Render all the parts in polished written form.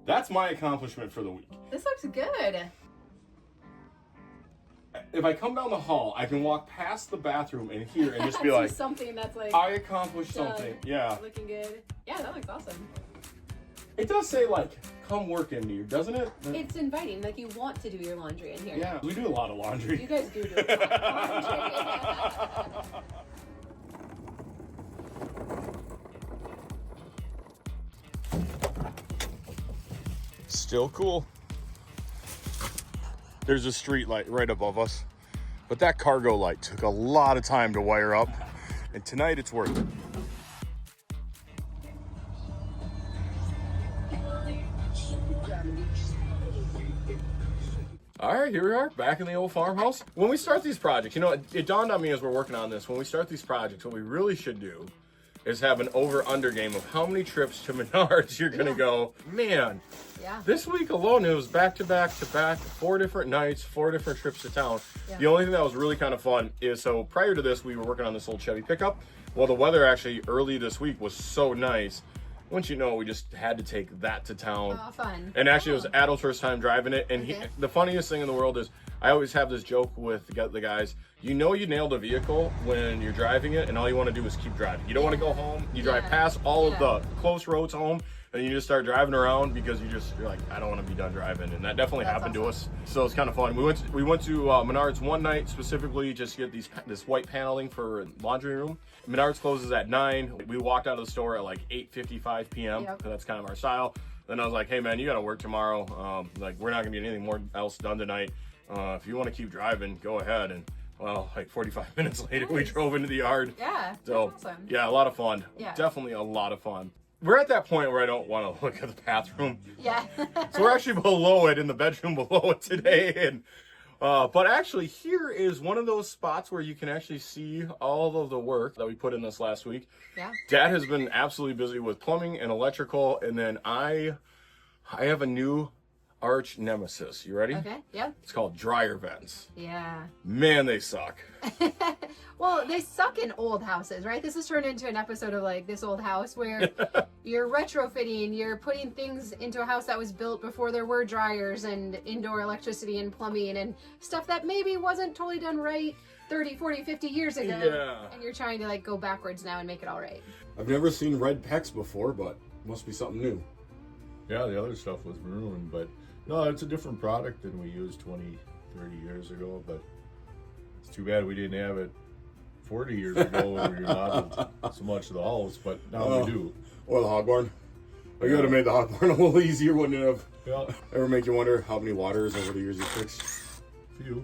That's my accomplishment for the week. This looks good. If I come down the hall, I can walk past the bathroom and here and just be See like, something that's like I accomplished done, something. Yeah. looking good. Yeah, that looks awesome. It does say like, come work in here, doesn't it? It's inviting, like you want to do your laundry in here. Yeah, we do a lot of laundry. You guys do a lot of laundry. Still cool. There's a street light right above us, but that cargo light took a lot of time to wire up, and tonight it's worth it. All right, here we are, back in the old farmhouse. When we start these projects, you know, it dawned on me as we're working on this, when we start these projects, what we really should do is have an over-under game of how many trips to Menards you're gonna go. Man, Yeah. this week alone, it was back-to-back, 4 different nights, 4 different trips to town. Yeah. The only thing that was really kind of fun is, so prior to this, we were working on this old Chevy pickup. Well, the weather actually early this week was so nice. Once you know, we just had to take that to town. Oh, fun. And actually, it was Adam's first time driving it. And Okay. the funniest thing in the world is, I always have this joke with the guys. You know you nailed a vehicle when you're driving it, and all you want to do is keep driving. You don't want to go home. You drive Yeah. past all of Yeah. the close roads home, and you just start driving around because you're like, I don't want to be done driving. And that definitely That's happened to awesome. us. So it's kind of fun. We went to Menards one night specifically just to get this white paneling for laundry room. Menards closes at 9. We walked out of the store at like 8:55 p.m. Yep. That's kind of our style. Then I was like, hey man, you got to work tomorrow. Like, we're not gonna get anything more else done tonight. If you want to keep driving, go ahead. And well, like 45 minutes later, we Nice. drove into the yard. Yeah. So That's awesome. yeah, a lot of fun. Yeah. Definitely a lot of fun. We're at that point where I don't want to look at the bathroom. Yeah. So we're actually below it, in the bedroom below it today. And but actually here is one of those spots where you can actually see all of the work that we put in this last week. Yeah. Dad has been absolutely busy with plumbing and electrical, and then I have a new arch nemesis. You ready? Okay. Yep. It's called dryer vents. Yeah. Man, they suck. Well, they suck in old houses, right? This has turned into an episode of like this old house where you're retrofitting, you're putting things into a house that was built before there were dryers and indoor electricity and plumbing and stuff that maybe wasn't totally done right 30, 40, 50 years ago. Yeah. And you're trying to like go backwards now and make it all right. I've never seen red PEX before, but must be something new. Yeah, the other stuff was maroon, but no, it's a different product than we used 20, 30 years ago, but it's too bad we didn't have it 40 years ago when we remodeled so much of the house, but now we do. Or the hog barn. I could have made the hog barn a little easier, wouldn't it have? Yeah, Ever make you wonder how many waters over the years you fixed? few.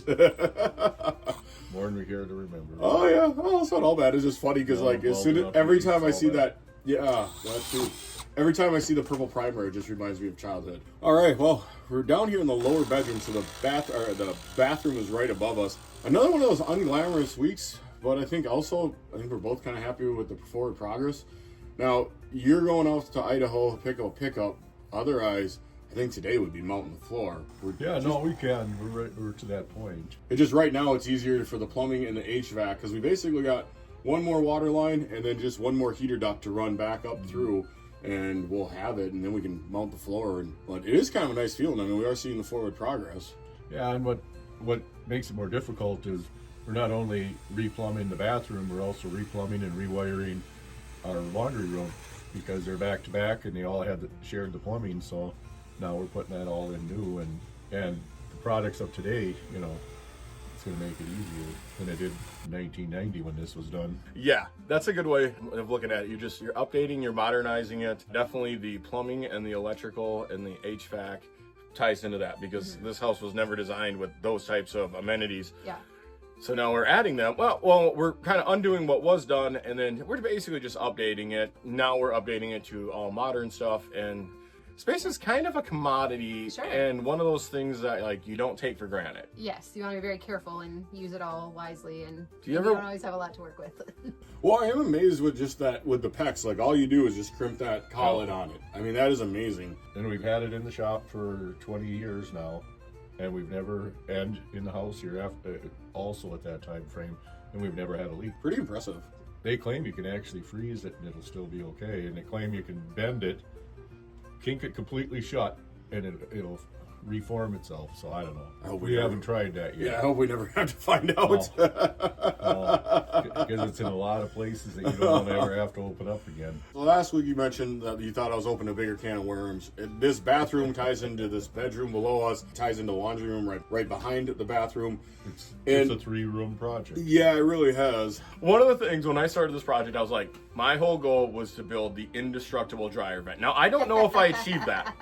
More than we care to remember. Oh yeah, oh, it's not all bad. It's just funny because No, like as well soon as enough every to time I solve see that. that, that's true. Every time I see the purple primer, it just reminds me of childhood. All right, well, we're down here in the lower bedroom, so the bathroom is right above us. Another one of those unglamorous weeks, but I think we're both kind of happy with the forward progress. Now you're going off to Idaho, pickup. Otherwise, I think today would be mounting the floor. Yeah, no, we can. We're to that point. It just right now it's easier for the plumbing and the HVAC because we basically got one more water line and then just one more heater duct to run back up through, and we'll have it, and then we can mount the floor. But it is kind of a nice feeling. I mean, we are seeing the forward progress. Yeah, and what makes it more difficult is we're not only replumbing the bathroom, we're also replumbing and rewiring our laundry room because they're back to back and they all had shared the plumbing. So now we're putting that all in new, and the products of today, you know, it's going to make it easier than it did in 1990 when this was done. Yeah, that's a good way of looking at it. You're updating, you're modernizing it. Definitely the plumbing and the electrical and the HVAC ties into that because this house was never designed with those types of amenities. Yeah. So now we're adding them. Well, we're kind of undoing what was done, and then we're basically just updating it. Now we're updating it to all modern stuff, and space is kind of a commodity, Sure. and one of those things that like you don't take for granted. Yes, you want to be very careful and use it all wisely, and you you ever- don't always have a lot to work with. Well, I am amazed with just that, with the PEX. Like, all you do is just crimp that collet on it. I mean, that is amazing. And we've had it in the shop for 20 years now, and we've never, and in the house here after, also at that time frame, and we've never had a leak. Pretty impressive. They claim you can actually freeze it and it'll still be okay, and they claim you can bend it, kink it completely shut, and it'll reform itself. So I don't know. I hope We haven't tried that yet. Yeah, I hope we never have to find out. Because it's in a lot of places that you don't want to ever have to open up again. So last week you mentioned that you thought I was opening a bigger can of worms. This bathroom ties into this bedroom below us, ties into the laundry room right behind the bathroom. It's a 3-room project. Yeah, it really has. One of the things when I started this project, I was like, my whole goal was to build the indestructible dryer vent. Now, I don't know if I achieved that.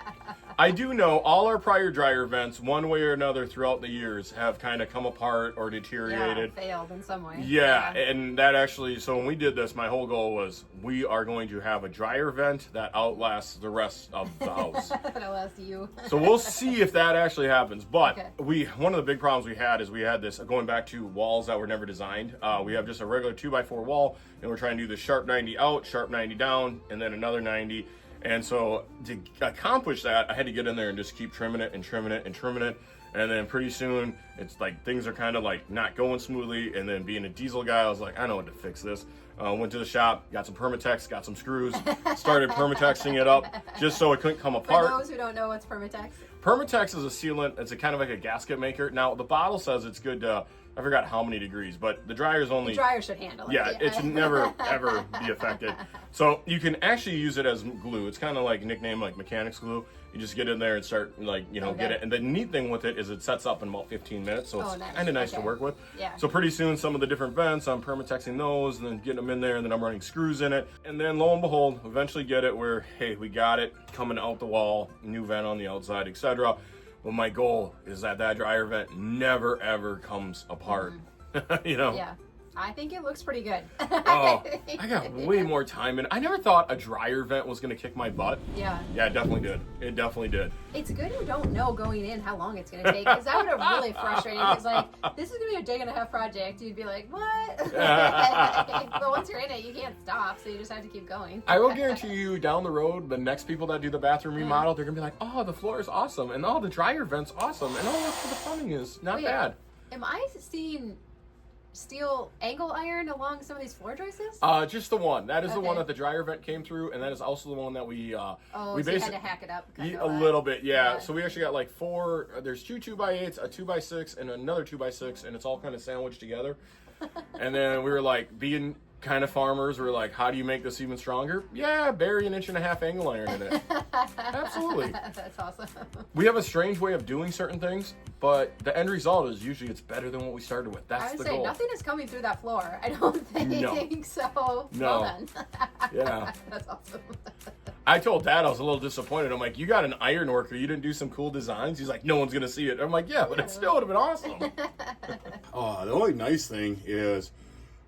I do know all our prior dryer vents, one way or another throughout the years, have kind of come apart or deteriorated. Yeah, failed in some way. Yeah, and that actually, so when we did this, my whole goal was we are going to have a dryer vent that outlasts the rest of the house. That'll last you. So we'll see if that actually happens. But Okay. one of the big problems we had is we had this, going back to walls that were never designed. We have just a regular 2x4 wall, and we're trying to do the sharp 90 out, sharp 90 down, and then another 90. And so to accomplish that, I had to get in there and just keep trimming it and trimming it and trimming it. And then pretty soon, it's like things are kind of like not going smoothly. And then being a diesel guy, I was like, I know what to fix this. Went to the shop, got some Permatex, got some screws, started Permatexing it up just so it couldn't come apart. For those who don't know what's Permatex. Permatex is a sealant. It's a kind of like a gasket maker. Now, the bottle says it's good to, I forgot how many degrees, but the dryer's only... The dryer should handle it. Yeah, it should never, ever be affected. So you can actually use it as glue. It's kind of like nicknamed like mechanics glue. You just get in there and start like, get it. And the neat thing with it is it sets up in about 15 minutes. So it's nice. kind of nice to work with. Yeah. So pretty soon some of the different vents, I'm Permatexing those and then getting them in there and then I'm running screws in it. And then lo and behold, eventually get it where, hey, we got it coming out the wall, new vent on the outside, etc. But my goal is that dryer vent never ever comes apart. Yeah. I think it looks pretty good. Oh, I got way more time in. I never thought a dryer vent was going to kick my butt. Yeah. Yeah, it definitely did. It definitely did. It's good you don't know going in how long it's going to take, because that would have really frustrated me. It's like, this is going to be a day and a half project. You'd be like, what? But once you're in it, you can't stop, so you just have to keep going. I will guarantee you down the road, the next people that do the bathroom remodel, they're going to be like, oh, the floor is awesome, and oh, the dryer vent's awesome, and oh, look, the plumbing is not bad. Am I seeing steel angle iron along some of these floor joists? Just the one. That is the one that the dryer vent came through, and that is also the one that we so you had to hack it up. A little bit, yeah. So we actually got like 4. There's 2 2x8s, a 2x6, and another 2x6, and it's all kind of sandwiched together. And then we were like being kind of farmers. We're like, how do you make this even stronger? Yeah, bury 1.5 inch angle iron in it. Absolutely. That's awesome. We have a strange way of doing certain things, but the end result is usually it's better than what we started with. That's I would the say goal. nothing is coming through that floor. I don't think so. No. Well done. Yeah. That's awesome. I told Dad I was a little disappointed. I'm like, you got an iron worker. You didn't do some cool designs? He's like, no one's going to see it. I'm like, yeah, but it still would have been awesome. The only nice thing is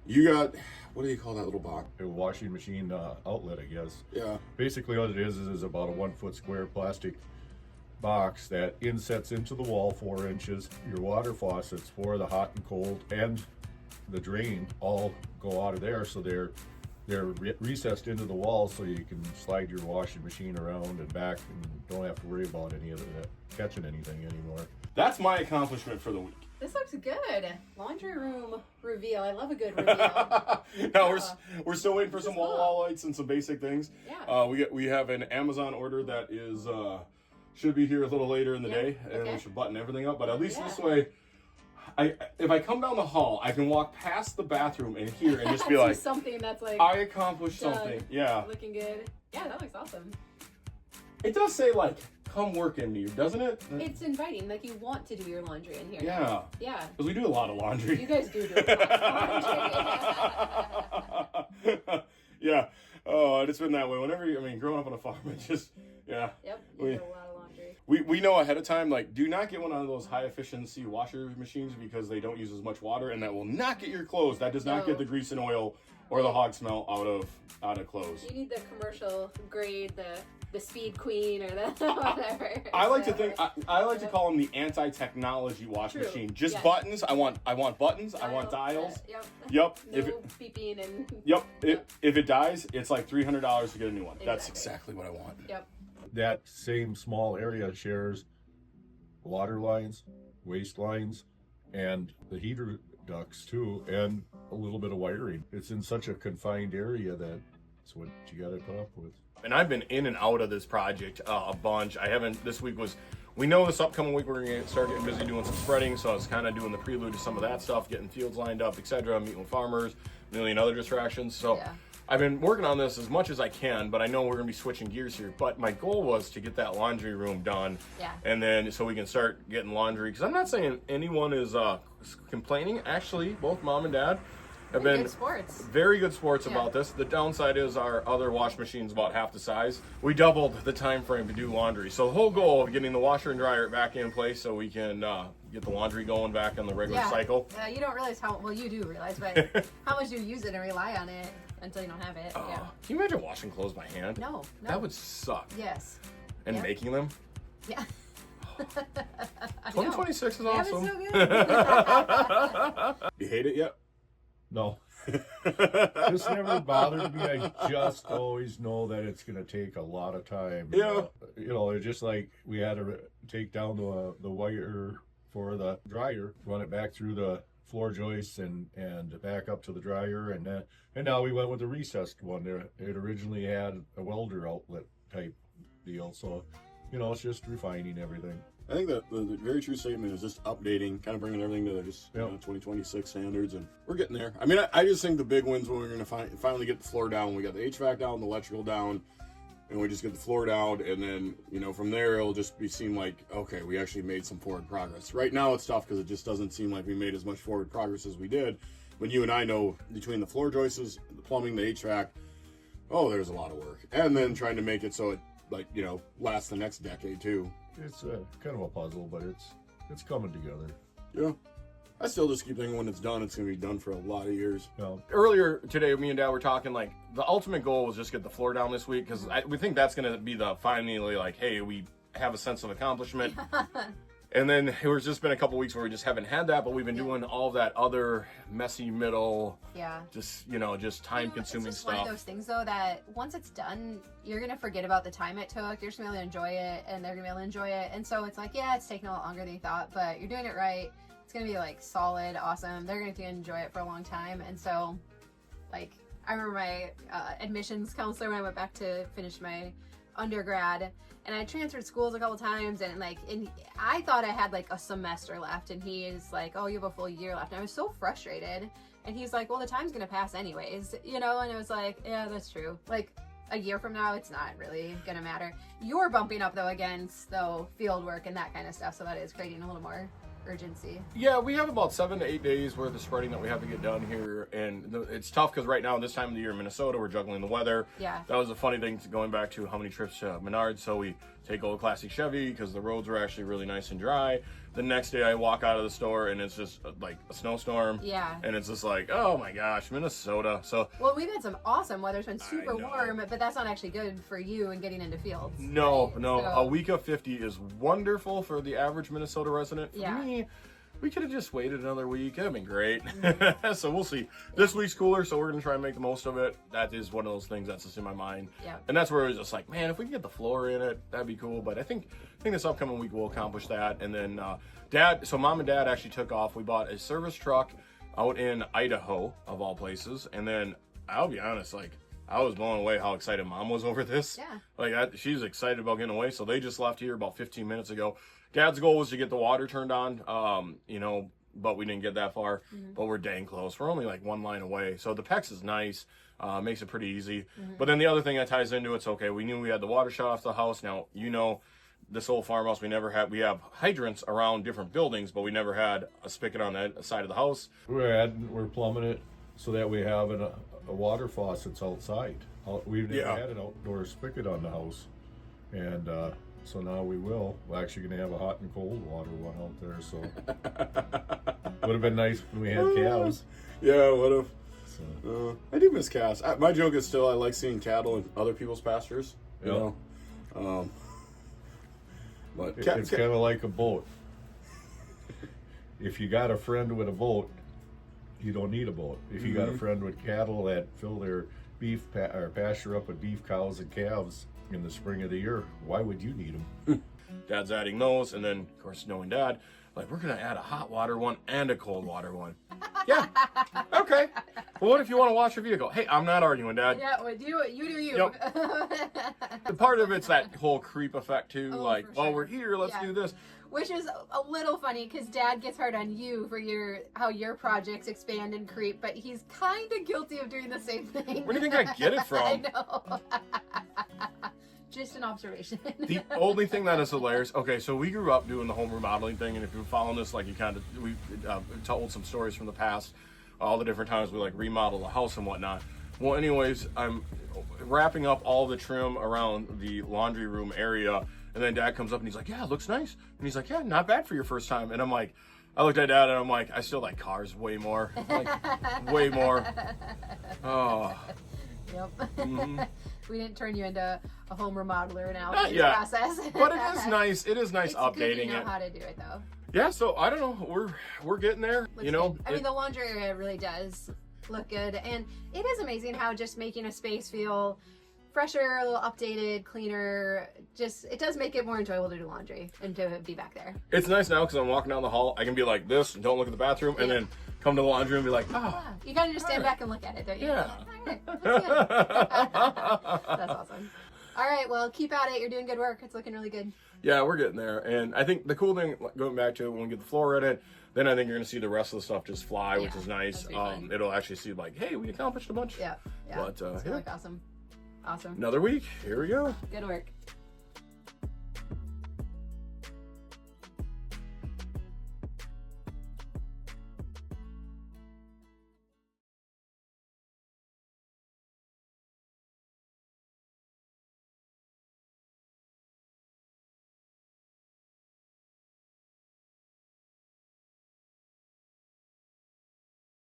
you got, what do you call that little box? A washing machine outlet, I guess. Yeah. Basically what it is about a 1 foot square plastic box that insets into the wall 4 inches. Your water faucets for the hot and cold and the drain all go out of there, so they're recessed into the wall, so you can slide your washing machine around and back and don't have to worry about any of it catching anything anymore. That's my accomplishment for the week. This looks good. Laundry room reveal. I love a good reveal. No, we're still waiting for some wall lights and some basic things. Yeah. We have an Amazon order that is should be here a little later in the day, and okay. we should button everything up. But at least this way, if I come down the hall, I can walk past the bathroom and here and just be like, something that's like I accomplished done. something. Yeah. Looking good. Yeah, that looks awesome. It does say like, come work in here, doesn't it? It's inviting, like you want to do your laundry in here. Yeah. Yeah. Because we do a lot of laundry. You guys do a lot of laundry. Yeah. Oh, it's been that way. Growing up on a farm, it's just, yeah. Yep, you do a lot of laundry. We know ahead of time, like, do not get one of those high efficiency washer machines because they don't use as much water, and that will not get your clothes. That does not get the grease and oil or the hog smell out of clothes. You need the commercial grade, the Speed Queen or the whatever. I like to think I like to call them the anti-technology wash machine. Just buttons. I want buttons. I want dials. Yep. Yep. No beeping and. Yep. If it dies, it's like $300 to get a new one. That's exactly what I want. Yep. That same small area shares water lines, waste lines, and the heater ducts too, and a little bit of wiring. It's in such a confined area that it's what you got to put up with. And I've been in and out of this project a bunch. We know this upcoming week we're going to start getting busy doing some spreading, so I was kind of doing the prelude to some of that stuff, getting fields lined up, etc., meeting with farmers, a million other distractions. So Yeah. I've been working on this as much as I can, but I know we're going to be switching gears here. But my goal was to get that laundry room done, Yeah. and then so we can start getting laundry. Because I'm not saying anyone is complaining. Actually, both mom and dad have been Good sports. very good sports Yeah. about this. The downside is our other wash machine's about half the size. We doubled the time frame to do laundry. So the whole goal of getting the washer and dryer back in place so we can get the laundry going back on the regular cycle. You don't realize well, you do realize, but how much you use it and rely on it until you don't have it. Yeah. Can you imagine washing clothes by hand? No. That would suck. Yes. And Yep. making them? Yeah. I know. 2026 is Yeah, it's awesome. so good. You hate it yet? No. This never bothered me. I just always know that it's going to take a lot of time. Yeah. You know, it's just like we had to take down the wire for the dryer, run it back through the floor joists and back up to the dryer, and now we went with the recessed one. It originally had a welder outlet type deal, so you know, it's just refining everything. I think that the very true statement is just updating, kind of bringing everything to just Yep. 2026 standards, and we're getting there. I mean, I just think the big wins when we're going to finally get the floor down. We got the HVAC down, the electrical down, and we just get the floor down, and then, you know, from there it'll just seem like, okay, we actually made some forward progress. Right now it's tough because it just doesn't seem like we made as much forward progress as we did. When you and I know between the floor joists, the plumbing, the HVAC, oh, there's a lot of work. And then trying to make it so it, like, you know, lasts the next decade too. It's kind of a puzzle, but it's coming together. Yeah. I still just keep thinking when it's done, it's going to be done for a lot of years. You know, Earlier today, me and Dad were talking, like, the ultimate goal was just get the floor down this week, because we think that's going to be the finally, like, hey, we have a sense of accomplishment. And then it's just been a couple weeks where we just haven't had that, but we've been doing all that other messy middle, Yeah. just, you know, just time-consuming It's just stuff. one of those things, though, that once it's done, you're going to forget about the time it took. You're just going to be able to enjoy it, and they're going to be able to enjoy it. And so it's like, yeah, it's taking a lot longer than you thought, but you're doing it right. It's going to be, like, solid, awesome. They're going to enjoy it for a long time. And so, like, I remember my admissions counselor when I went back to finish my undergrad, and I transferred schools a couple times, and I thought I had like a semester left, and he is like, oh, you have a full year left. And I was so frustrated, and he's like, well, the time's gonna pass anyways, you know. And it was like, yeah, that's true. Like, a year from now, it's not really gonna matter. You're bumping up though against field work and that kind of stuff, so that is creating a little more urgency. Yeah, we have about 7 to 8 days worth of spreading that we have to get done here, and it's tough because right now, this time of the year in Minnesota, we're juggling the weather. Yeah. That was a funny thing, going back to how many trips to Menards. So we take old classic Chevy because the roads were actually really nice and dry. The next day I walk out of the store and it's just like a snowstorm. Yeah. And it's just like, oh my gosh, Minnesota. So Well, we've had some awesome weather. It's been super know. warm, but that's not actually good for you and getting into fields. no, right? no, So- a week of 50 is wonderful for the average Minnesota resident. For Yeah. me, we could have just waited another week. That'd been great. Mm-hmm. So we'll see. This week's cooler, so we're going to try and make the most of it. That is one of those things that's just in my mind. Yeah. And that's where it was just like, man, if we can get the floor in it, that'd be cool. But I think this upcoming week we'll accomplish that. And then Mom and Dad actually took off. We bought a service truck out in Idaho, of all places. And then I'll be honest, like, I was blown away how excited Mom was over this. Yeah. Like, she's excited about getting away. So they just left here about 15 minutes ago. Dad's goal was to get the water turned on, but we didn't get that far. Mm-hmm. But we're dang close. We're only like one line away. So the PEX is nice. Makes it pretty easy. But then the other thing that ties into it's okay. We knew we had the water shut off the house. Now, this old farmhouse, we have hydrants around different buildings, but we never had a spigot on that side of the house. we're plumbing it so that we have a water faucets outside. We've never had an outdoor spigot on the house, and so now we will. We're actually going to have a hot and cold water one out there. So would have been nice when we had calves. Yeah, what if? So, I do miss calves. My joke is still I like seeing cattle in other people's pastures. You know? But it's kind of like a boat. If you got a friend with a boat, you don't need a boat. If you got a friend with cattle that fill their beef or pasture up with beef cows and calves in the spring of the year, why would you need them? Dad's adding those, and then of course knowing Dad, Like, we're gonna add a hot water one and a cold water one. Yeah. Okay. Well, what if you want to wash your vehicle? Hey, I'm not arguing, Dad. Yeah, well, you do you. Yep. The part of it's that whole creep effect too. Oh, like, for sure. oh, we're here. Let's Yeah. do this. Which is a little funny because Dad gets hard on you for how your projects expand and creep, but he's kind of guilty of doing the same thing. Where do you think I get it from? I know. Just an observation. The only thing that is hilarious. Okay, so we grew up doing the home remodeling thing, and if you're following this, like, we told some stories from the past, all the different times we like remodeled a house and whatnot. Well, anyways, I'm wrapping up all the trim around the laundry room area, and then Dad comes up and he's like, "Yeah, it looks nice," and he's like, "Yeah, not bad for your first time," and I'm like. I looked at Dad and I'm like, I still like cars way more. Like, way more. Oh. Yep. Mhm. We didn't turn you into a home remodeler now Not in the yet. process. But it is nice. It is nice It's good updating you know it. how to do it though. Yeah, so I don't know. We're getting there. Looks you know. good. I mean, the laundry area really does look good, and it is amazing how just making a space feel fresher, a little updated, cleaner. Just it does make it more enjoyable to do laundry and to be back there. It's nice now because I'm walking down the hall. I can be like this and don't look at the bathroom, and Yeah. then come to the laundry and be like, oh. Yeah. You gotta just stand Alright. back and look at it, don't you? Yeah. Alright, that's good. That's awesome. All right, well, keep at it. You're doing good work. It's looking really good. Yeah, we're getting there. And I think the cool thing, going back to when we get the floor in it, then I think you're going to see the rest of the stuff just fly, which Yeah, is nice. that's pretty fun. It'll actually see like, hey, we accomplished a bunch. Yeah, yeah. But, It's gonna yeah. look awesome. Awesome. Another week. Here we go. Good work.